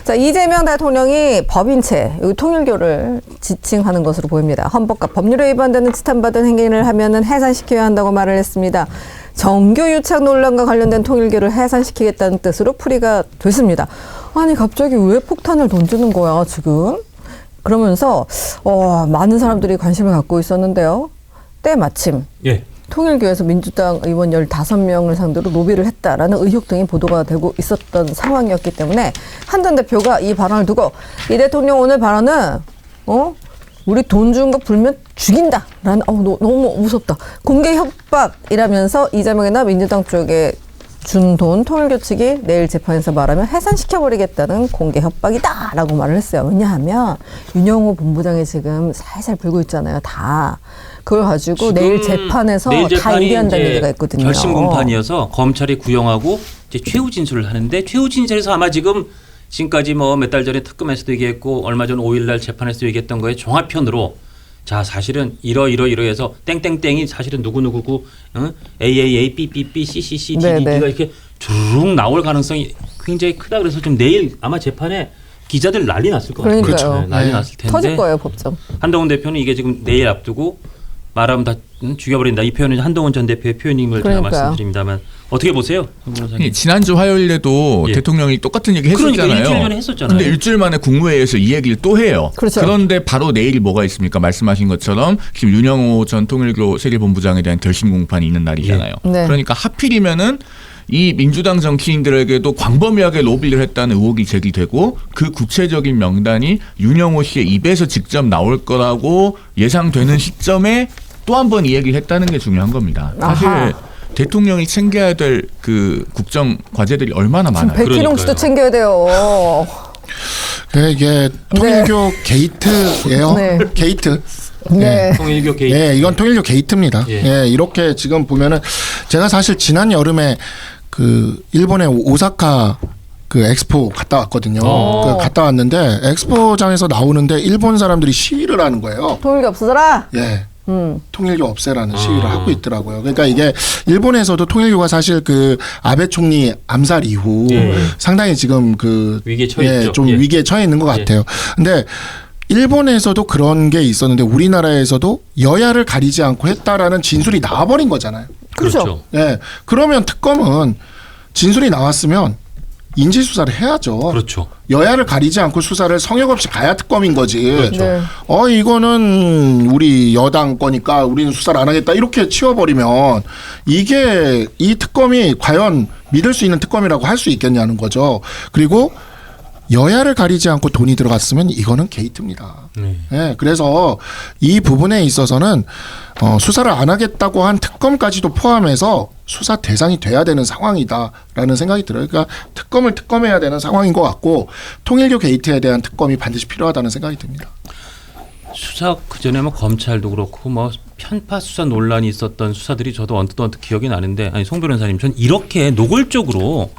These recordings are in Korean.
자, 이재명 대통령이 법인체, 통일교를 지칭하는 것으로 보입니다. 헌법과 법률에 위반되는 지탄받은 행위를 하면은 해산시켜야 한다고 말을 했습니다. 정교 유착 논란과 관련된 통일교를 해산시키겠다는 뜻으로 풀이가 됐습니다. 아니 갑자기 왜 폭탄을 던지는 거야 지금? 그러면서 많은 사람들이 관심을 갖고 있었는데요. 때마침 예. 통일교에서 민주당 의원 15명을 상대로 로비를 했다라는 의혹 등이 보도가 되고 있었던 상황이었기 때문에 한 전 대표가 이 발언을 두고 이 대통령 오늘 발언은 우리 돈 준 거 불면 죽인다라는 너무 무섭다. 공개 협박이라면서 이재명이나 민주당 쪽에 준 돈 통일교 측이 내일 재판에서 말하면 해산시켜버리겠다는 공개 협박이다라고 말을 했어요. 왜냐하면 윤영호 본부장이 지금 살살 불고 있잖아요. 다. 그걸 가지고 내일 재판에서 다 얘기한다는 얘기가 있거든요. 결심 공판이어서 검찰이 구형하고 이제 최후 진술을 하는데 최후 진술에서 아마 지금까지 뭐 몇 달 전에 특검에서도 얘기했고 얼마 전 5일날 재판에서도 얘기했던 거에 종합편으로 자 사실은 이러해서 땡땡땡이 사실은 누구누구고 AAA, BBB, CCC, DD가 이렇게 쭉 나올 가능성이 굉장히 크다. 그래서 좀 내일 아마 재판에 기자들 난리 났을 것 같아요. 그러니까요. 난리 났을 텐데. 터질 거예요 법정. 한동훈 대표는 이게 지금 내일 앞두고 말하면 다 죽여버린다. 이 표현은 한동훈 전 대표의 표현임을 제가 말씀드립니다만 어떻게 보세요? 지난주 화요일에도 대통령이 똑같은 얘기 했었잖아요. 그러니까 일주일 전에 했었잖아요. 근데 일주일 만에 국무회의에서 이 얘기를 또 해요. 그렇죠. 그런데 바로 내일이 뭐가 있습니까? 말씀하신 것처럼 지금 윤영호 전 통일교 세계본부장에 대한 결심 공판이 있는 날이잖아요. 네. 그러니까 하필이면은 이 민주당 정치인들에게도 광범위하게 로비를 했다는 의혹이 제기되고 그 구체적인 명단이 윤영호 씨의 입에서 직접 나올 거라고 예상되는 시점에 또 한 번 이 얘기를 했다는 게 중요한 겁니다. 사실 대통령이 챙겨야 될 그 국정 과제들이 얼마나 많아요. 백희룡 씨도 챙겨야 돼요. 이게 통일교 게이트예요. 네. 게이트. 네. 통일교 게이트. 네, 이건 통일교 게이트입니다. 이렇게 지금 보면은 제가 사실 지난 여름에 그 일본의 오사카 그 엑스포 갔다 왔거든요. 갔다 왔는데 엑스포장에서 나오는데 일본 사람들이 시위를 하는 거예요. 통일교 없어져라. 예. 통일교 없애라는 시위를 하고 있더라고요. 그러니까 이게 일본에서도 통일교가 사실 그 아베 총리 암살 이후 상당히 지금 그 위기에 처해 있죠. 좀 위기에 처해 있는 것 같아요. 근데 일본에서도 그런 게 있었는데 우리나라에서도 여야를 가리지 않고 했다라는 진술이 나와버린 거잖아요. 그렇죠. 예. 그러면 특검은 진술이 나왔으면 인지 수사를 해야죠. 그렇죠. 여야를 가리지 않고 수사를 성역 없이 가야 특검인 거지. 그렇죠. 네. 이거는 우리 여당 거니까 우리는 수사를 안 하겠다 이렇게 치워버리면 이게 이 특검이 과연 믿을 수 있는 특검이라고 할 수 있겠냐는 거죠. 그리고 여야를 가리지 않고 돈이 들어갔으면 이거는 게이트입니다. 네, 그래서 이 부분에 있어서는 수사를 안 하겠다고 한 특검까지도 포함해서 수사 대상이 돼야 되는 상황이다라는 생각이 들어요. 그러니까 특검을 특검해야 되는 상황인 것 같고 통일교 게이트에 대한 특검이 반드시 필요하다는 생각이 듭니다. 수사 그전에 뭐 검찰도 그렇고 뭐 편파 수사 논란이 있었던 수사들이 저도 언뜻 기억이 나는데 아니 송 변호사님 전 이렇게 노골적으로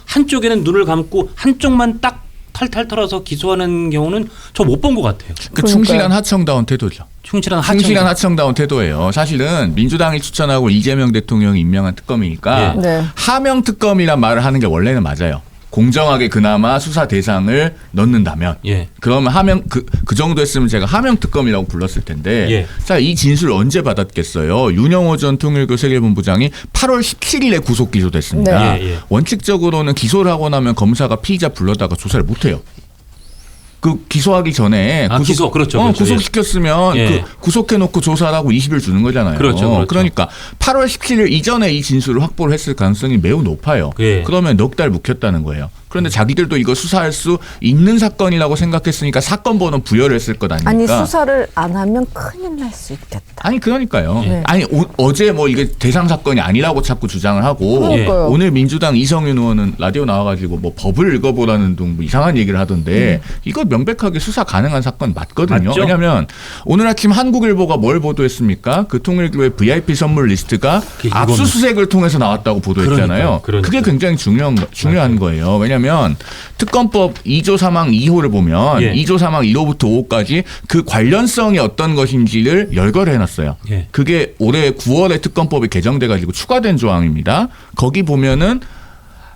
한쪽에는 눈을 감고 한쪽만 딱 탈탈 털어서 기소하는 경우는 저 못 본 것 같아요. 그 충실한 하청다운 태도죠. 충실한 하청다운 태도예요. 사실은 민주당이 추천하고 이재명 대통령이 임명한 특검이니까 하명 특검이란 말을 하는 게 원래는 맞아요. 공정하게 그나마 수사 대상을 넣는다면 그러면 하명 그 정도 했으면 제가 하명 특검이라고 불렀을 텐데 자, 이 진술 언제 받았겠어요? 윤영호 전 통일교 세계본부장이 8월 17일에 구속 기소됐습니다. 원칙적으로는 기소를 하고 나면 검사가 피의자 불러다가 조사를 못 해요. 그 기소하기 전에 구속시켰으면 그 구속해놓고 조사를 하고 20일 주는 거잖아요. 그렇죠. 그러니까 8월 17일 이전에 이 진술을 확보를 했을 가능성이 매우 높아요. 그러면 넉 달 묵혔다는 거예요. 그런데 자기들도 이거 수사할 수 있는 사건이라고 생각했으니까 사건 번호 부여를 했을 것 아닙니까? 아니 수사를 안 하면 큰일 날 수 있겠다. 아니 그러니까요. 아니 어제 뭐 이게 대상 사건이 아니라고 자꾸 주장을 하고 오늘 민주당 이성윤 의원은 라디오 나와가지고 뭐 법을 읽어보라는 등 뭐 이상한 얘기를 하던데 이거 명백하게 수사 가능한 사건 맞거든요. 맞죠? 왜냐하면 오늘 아침 한국일보가 뭘 보도했습니까? 그 통일교의 VIP 선물 리스트가 압수수색을 통해서 나왔다고 보도했잖아요. 그게 굉장히 중요한 거예요. 왜냐하면 특검법 2조 사망 2호를 보면 2조 사망 1호부터 5호까지 그 관련성이 어떤 것인지를 열거를 해놨어요. 그게 올해 9월에 특검법이 개정돼가지고 추가된 조항입니다. 거기 보면은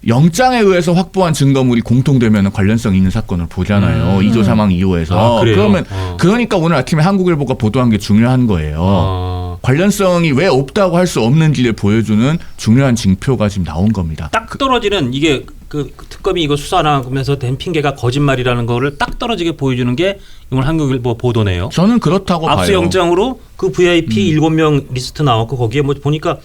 영장에 의해서 확보한 증거물이 공통되면 관련성 있는 사건을 보잖아요. 2조 사망 2호에서. 아, 그래요? 그러면 그러니까 오늘 아침에 한국일보가 보도한 게 중요한 거예요. 관련성이 왜 없다고 할 수 없는지를 보여주는 중요한 징표가 지금 나온 겁니다. 딱 떨어지는 이게 그 특검이 이거 수사 안 하면서 된 핑계가 거짓말이라는 거를 딱 떨어지게 보여주는 게 오늘 한국일보 보도네요. 저는 그렇다고 봐요. 압수 영장으로 그 VIP 7명 리스트 나왔고 거기에 뭐 보니까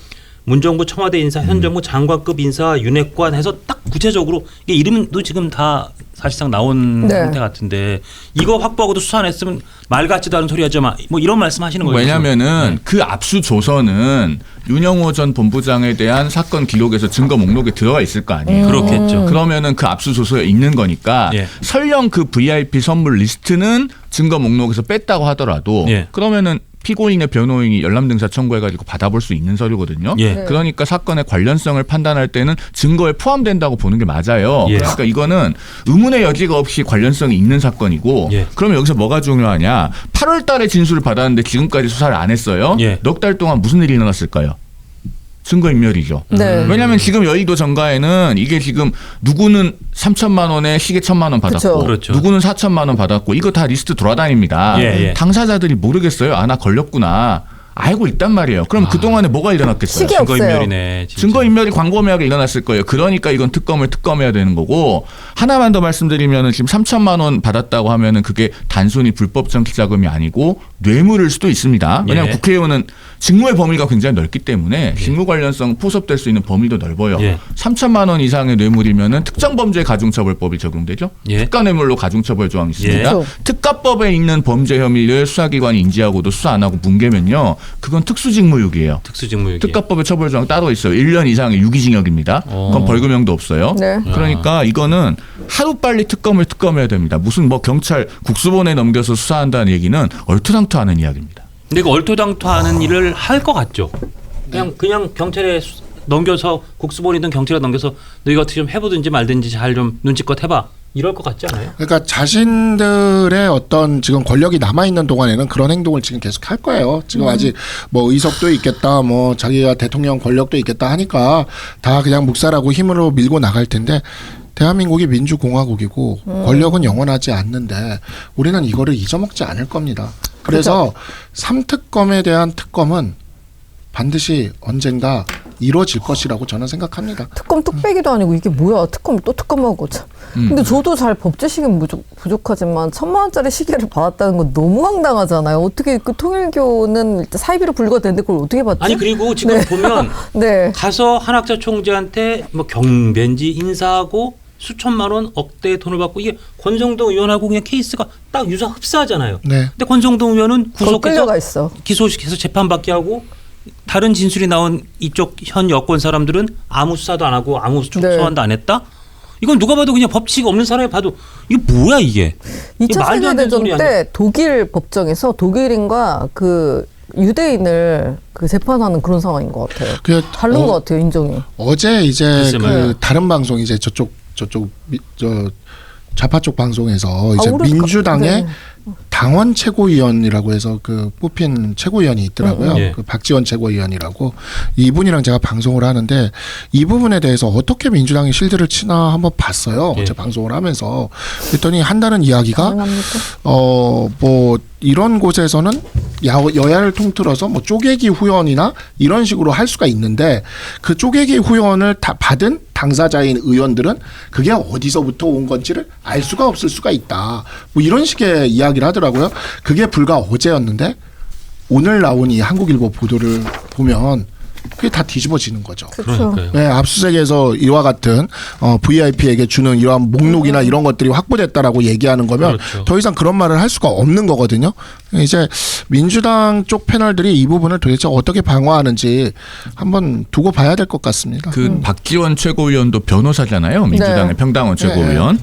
문정부 청와대 인사, 현 정부 장관급 인사, 윤핵관 해서 딱 구체적으로 이게 이름도 지금 다 사실상 나온 네. 상태 같은데 이거 확보하고도 수사 안 했으면 말 같지도 않은 소리 하지 마. 뭐 이런 말씀하시는 거예요. 왜냐하면은 그 압수 조서는 윤영호 전 본부장에 대한 사건 기록에서 증거 목록에 들어가 있을 거 아니에요. 그렇겠죠. 그러면은 그 압수 조서에 있는 거니까 예. 설령 그 VIP 선물 리스트는 증거 목록에서 뺐다고 하더라도 예. 그러면은 피고인의 변호인이 열람 등사 청구해가지고 받아볼 수 있는 서류거든요. 예. 네. 그러니까 사건의 관련성을 판단할 때는 증거에 포함된다고 보는 게 맞아요. 예. 그러니까 이거는 의문의 여지가 없이 관련성이 있는 사건이고 예. 그러면 여기서 뭐가 중요하냐. 8월 달에 진술을 받았는데 지금까지 수사를 안 했어요. 예. 넉 달 동안 무슨 일이 일어났을까요? 증거인멸이죠. 네. 왜냐하면 지금 여의도 정가에는 이게 지금 누구는 3천만 원에 시계 1,000만 원 받았고 그쵸. 그렇죠. 누구는 4천만 원 받았고 이거 다 리스트 돌아다닙니다. 예, 예. 당사자들이 모르겠어요. 아, 나 걸렸구나. 알고 있단 말이에요. 그럼 그동안에 뭐가 일어났겠어요? 시계 없어요. 증거인멸이네. 진짜. 증거인멸이 광범위하게 일어났을 거예요. 그러니까 이건 특검을 특검해야 되는 거고 하나만 더 말씀드리면 지금 3천만 원 받았다고 하면은 그게 단순히 불법 정치자금이 아니고 뇌물일 수도 있습니다. 왜냐하면 예. 국회의원은 직무의 범위가 굉장히 넓기 때문에 직무 관련성 포섭될 수 있는 범위도 넓어요. 예. 3천만 원 이상의 뇌물이면은 특정범죄 가중처벌법이 적용되죠. 예. 특가뇌물로 가중처벌 조항이 있습니다. 예. 그렇죠. 특가법에 있는 범죄 혐의를 수사기관이 인지하고도 수사 안 하고 뭉개면요. 그건 특수직무유기예요. 특수직무유기. 특가법의 처벌 조항 따로 있어요. 1년 이상의 유기징역입니다. 그건 벌금형도 없어요. 네. 그러니까 이거는 하루빨리 특검을 특검해야 됩니다. 무슨 뭐 경찰 국수본에 넘겨서 수사한다는 얘기는 얼토당토하는 이야기입니다. 근데 그 얼토당토하는 일을 할 것 같죠. 그냥 경찰에 넘겨서 국수본이든 경찰에 넘겨서 너희가 어떻게 좀 해보든지 말든지 잘 좀 눈치껏 해봐. 이럴 것 같지 않아요? 그러니까 자신들의 어떤 지금 권력이 남아 있는 동안에는 그런 행동을 지금 계속 할 거예요. 지금 아직 뭐 의석도 있겠다, 뭐 자기가 대통령 권력도 있겠다 하니까 다 그냥 묵살하고 힘으로 밀고 나갈 텐데. 대한민국이 민주공화국이고 권력은 영원하지 않는데 우리는 이거를 잊어먹지 않을 겁니다. 그래서 삼특검에 대한 특검은 반드시 언젠가 이루어질 것이라고 저는 생각합니다. 특검 뚝배기도 아니고 이게 뭐야? 특검 또 특검하고 참. 근데 저도 잘 법제식은 부족하지만 1,000만 원짜리 시계를 받았다는 건 너무 황당하잖아요. 어떻게 그 통일교는 일단 사이비로 분류가 되는데 그걸 어떻게 받지? 아니 그리고 지금 보면 네. 가서 한학자 총재한테 뭐 경벤지 인사하고 수천만 원 억대의 돈을 받고 이게 권성동 의원하고 그냥 케이스가 딱 유사 흡사하잖아요. 네. 근데 권성동 의원은 거기 구속해서 끌려가 있어. 기소시켜서 재판받게 하고 다른 진술이 나온 이쪽 현 여권 사람들은 아무 수사도 안 하고 아무 소환도 안 했다? 이건 누가 봐도 그냥 법칙 없는 사람이 봐도 이게 뭐야 이게? 2차 말도 안 되는 소리 세계대전 아니야? 때 독일 법정에서 독일인과 그 유대인을 그 재판하는 그런 상황인 것 같아요. 다른 것 같아요, 인정이. 어제 이제 글쎄 그 말이야. 다른 방송 이제 저 좌파 쪽 방송에서 이제 그러니까, 민주당의 네. 당원 최고위원이라고 해서 그 뽑힌 최고위원이 있더라고요. 예. 그 박지원 최고위원이라고 이분이랑 제가 방송을 하는데 이 부분에 대해서 어떻게 민주당이 실드를 치나 한번 봤어요. 예. 어제 방송을 하면서 그랬더니 한다는 이야기가 가능합니까? 뭐 이런 곳에서는 여야를 통틀어서 뭐 쪼개기 후원이나 이런 식으로 할 수가 있는데 그 쪼개기 후원을 다 받은 당사자인 의원들은 그게 어디서부터 온 건지를 알 수가 없을 수가 있다. 뭐 이런 식의 이야기를 하더라고요. 그게 불과 어제였는데 오늘 나온 이 한국일보 보도를 보면 그게 다 뒤집어지는 거죠. 그렇죠. 그러니까요. 네, 압수수색에서 이와 같은 VIP에게 주는 이러한 목록이나 이런 것들이 확보됐다라고 얘기하는 거면 그렇죠. 더 이상 그런 말을 할 수가 없는 거거든요. 이제 민주당 쪽 패널들이 이 부분을 도대체 어떻게 방어하는지 한번 두고 봐야 될 것 같습니다. 그 박지원 최고위원도 변호사잖아요. 민주당의 네. 평당원 최고위원.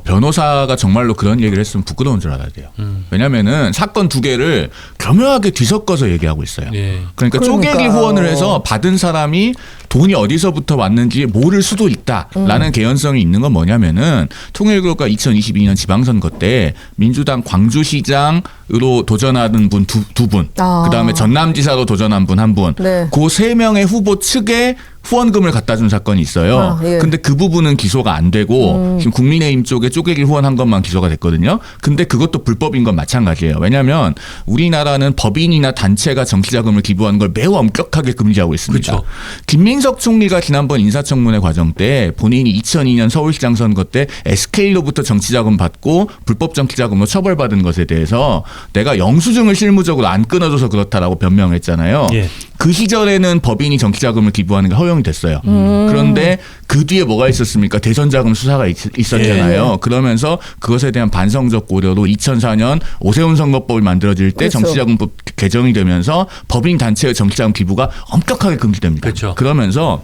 변호사가 정말로 그런 얘기를 했으면 부끄러운 줄 알아야 돼요. 왜냐하면은 사건 두 개를 교묘하게 뒤섞어서 얘기하고 있어요. 예. 그러니까 쪼개기 그러니까요. 후원을 해서 받은 사람이 돈이 어디서부터 왔는지 모를 수도 있다라는 개연성이 있는 건 뭐냐면은 통일교가 2022년 지방선거 때 민주당 광주시장으로 도전하는 분 두 분, 그다음에 전남지사로 도전한 분 한 분, 네. 그 세 명의 후보 측에 후원금을 갖다 준 사건이 있어요. 아, 예. 근데 그 부분은 기소가 안 되고 지금 국민의힘 쪽에 쪼개기 후원한 것만 기소가 됐거든요. 근데 그것도 불법인 건 마찬가지예요. 왜냐하면 우리나라는 법인이나 단체가 정치자금을 기부하는 걸 매우 엄격하게 금지하고 있습니다. 그렇죠. 김민석 총리가 지난번 인사청문회 과정 때 본인이 2002년 서울시장 선거 때 SK로부터 정치자금 받고 불법 정치자금으로 처벌받은 것에 대해서 내가 영수증을 실무적으로 안 끊어줘서 그렇다라고 변명했잖아요. 예. 그 시절에는 법인이 정치자금을 기부하는 게 허용이 됐어요. 그런데 그 뒤에 뭐가 있었습니까? 대선자금 수사가 있었잖아요. 예. 그러면서 그것에 대한 반성적 고려로 2004년 오세훈 선거법이 만들어질 때 그렇죠. 정치자금법 개정이 되면서 법인 단체의 정치자금 기부가 엄격하게 금지됩니다. 그렇죠. 그러면서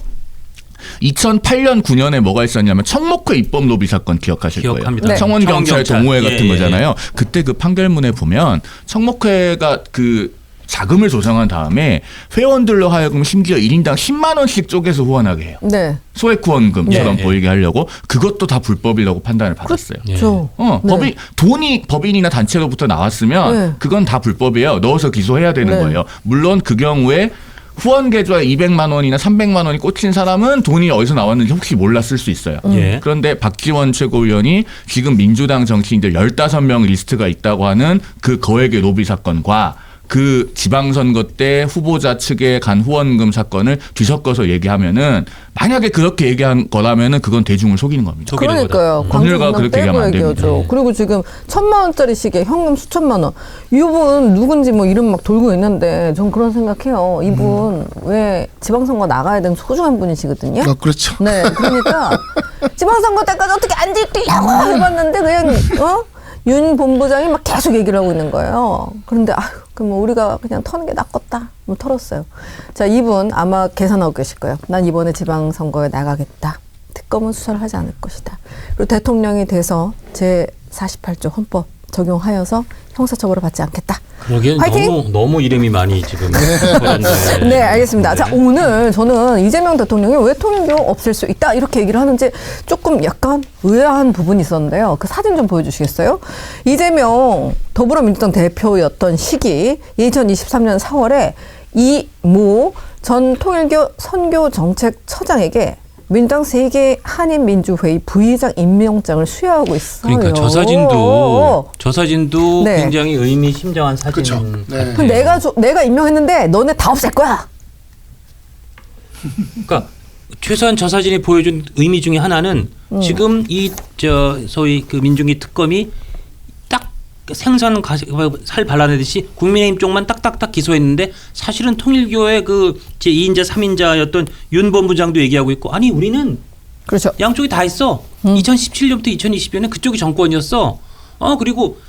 2008년 9년에 뭐가 있었냐면 청목회 입법 로비 사건 기억하실 기억합니다. 거예요. 네. 청원경찰 동호회 예, 같은 예, 거잖아요. 그때 그 판결문에 보면 청목회가 그 자금을 조성한 다음에 회원들로 하여금 심지어 1인당 10만 원씩 쪼개서 후원하게 해요. 네. 소액 후원금처럼 예, 예. 보이게 하려고 그것도 다 불법이라고 판단을 받았어요. 그렇죠. 네. 돈이 법인이나 단체로부터 나왔으면 네. 그건 다 불법이에요. 넣어서 기소해야 되는 네. 거예요. 물론 그 경우에 후원 계좌에 200만 원이나 300만 원이 꽂힌 사람은 돈이 어디서 나왔는지 혹시 몰랐을 수 있어요. 예. 그런데 박지원 최고위원이 지금 민주당 정치인들 15명 리스트가 있다고 하는 그 거액의 로비 사건과 그 지방선거 때 후보자 측에 간 후원금 사건을 뒤섞어서 얘기하면은 만약에 그렇게 얘기한 거라면은 그건 대중을 속이는 겁니다. 속이는 거다. 그러니까요. 법률가가 광주 그렇게 얘기하면 안 얘기하죠. 됩니다. 그리고 지금 1,000만 원짜리 시계 현금 수천만 원. 이분 누군지 뭐 이름 막 돌고 있는데 전 그런 생각해요. 이분 왜 지방선거 나가야 되는 소중한 분이시거든요. 그렇죠. 네, 그러니까 지방선거 때까지 어떻게 안 들키려고 해봤는데 그냥 윤 본부장이 막 계속 얘기를 하고 있는 거예요. 그런데 그럼 뭐 우리가 그냥 터는 게 낫겠다. 뭐 털었어요. 자, 이분 아마 계산하고 계실 거예요. 난 이번에 지방선거에 나가겠다. 특검은 수사를 하지 않을 것이다. 그리고 대통령이 돼서 제48조 헌법 적용하여서 형사처벌을 받지 않겠다. 그러기엔 화이팅! 너무 이름이 많이 지금 네, 알겠습니다. 자, 오늘 저는 이재명 대통령이 왜 통일교 없앨 수 있다 이렇게 얘기를 하는지 조금 약간 의아한 부분이 있었는데요. 그 사진 좀 보여주시겠어요? 이재명 더불어민주당 대표였던 시기 2023년 4월에 이모 전 통일교 선교정책처장에게 민주당 세계 한인민주회의 부의장 임명장을 수여하고 있어요. 그러니까 저 사진도 네. 굉장히 의미심장한 사진. 그렇죠. 네. 그럼 내가 임명했는데 너네 다 없앨 거야. 그러니까 최소한 저 사진이 보여준 의미 중에 하나는 지금 소위 그 민중기 특검이 딱 생선 살 발라내듯이 국민의힘 쪽만 딱딱딱 기소했는데 사실은 통일교의 그 제2인자 3인자였던 윤 본부장도 얘기하고 있고 아니 우리는 그렇죠. 양쪽이 다 했어. 2017년부터 2020년에 그쪽이 정권이었어. 그리고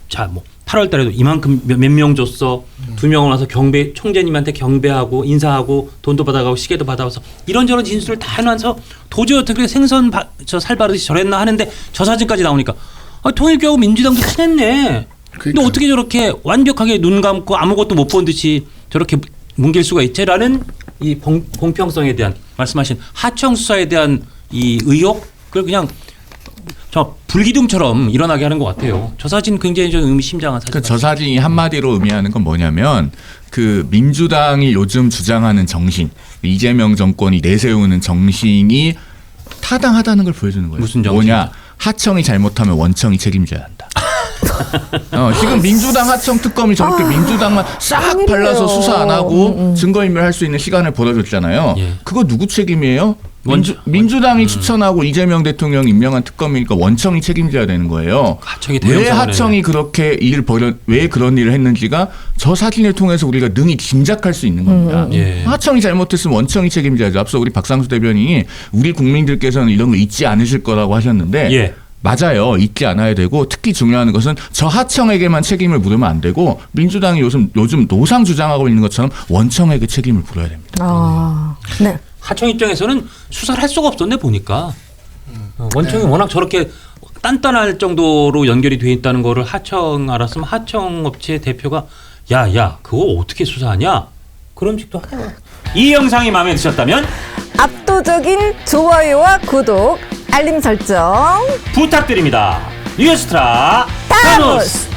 자 뭐 8월 달에도 이만큼 몇 명 줬어. 2명을 와서 총재님한테 경배하고 인사하고 돈도 받아가고 시계도 받아와서 이런저런 진술을 다 해놔서 도저히 어떻게 생선 살바르듯이 저랬나 하는데 저 사진까지 나오니까 통일교하고 민주당도 친했네. 근데 그러니까. 어떻게 저렇게 완벽하게 눈 감고 아무것도 못 본 듯이 저렇게 뭉갤 수가 있지라는 이 공평성에 대한 말씀하신 하청 수사에 대한 이 의혹 그걸 그냥 저 불기둥처럼 일어나게 하는 것 같아요. 저 사진 굉장히 좀 의미심장한 사진. 저 사진이 한마디로 의미하는 건 뭐냐면 그 민주당이 요즘 주장하는 정신, 이재명 정권이 내세우는 정신이 타당하다는 걸 보여주는 거예요. 무슨 정신? 뭐냐? 하청이 잘못하면 원청이 책임져야 한다. 지금 민주당 하청 특검이 저렇게 민주당만 싹 큰일이에요. 발라서 수사 안 하고 증거인멸할 수 있는 시간을 벌어줬잖아요. 예. 그거 누구 책임이에요? 민주당이 추천하고 이재명 대통령 임명한 특검이니까 원청이 책임져야 되는 거예요. 하청이 왜 대형 하청이 그렇게 왜 그런 일을 했는지가 저 사진을 통해서 우리가 능히 짐작할 수 있는 겁니다. 예. 하청이 잘못했으면 원청이 책임져야죠. 앞서 우리 박상수 대변인이 우리 국민들께서는 이런 거 잊지 않으실 거라고 하셨는데 예. 맞아요. 잊지 않아야 되고 특히 중요한 것은 저 하청에게만 책임을 물으면 안 되고 민주당이 요즘 노상 주장하고 있는 것처럼 원청에게 책임을 물어야 됩니다. 네. 하청 입장에서는 수사를 할 수가 없었네 보니까 원청이 워낙 저렇게 단단할 정도로 연결이 돼 있다는 거를 하청 알았으면 하청 업체 대표가 야 그거 어떻게 수사하냐 그런 식도 하네요. 이 영상이 마음에 드셨다면 압도적인 좋아요와 구독, 알림 설정 부탁드립니다. 뉴스트라 타노스! 타노스.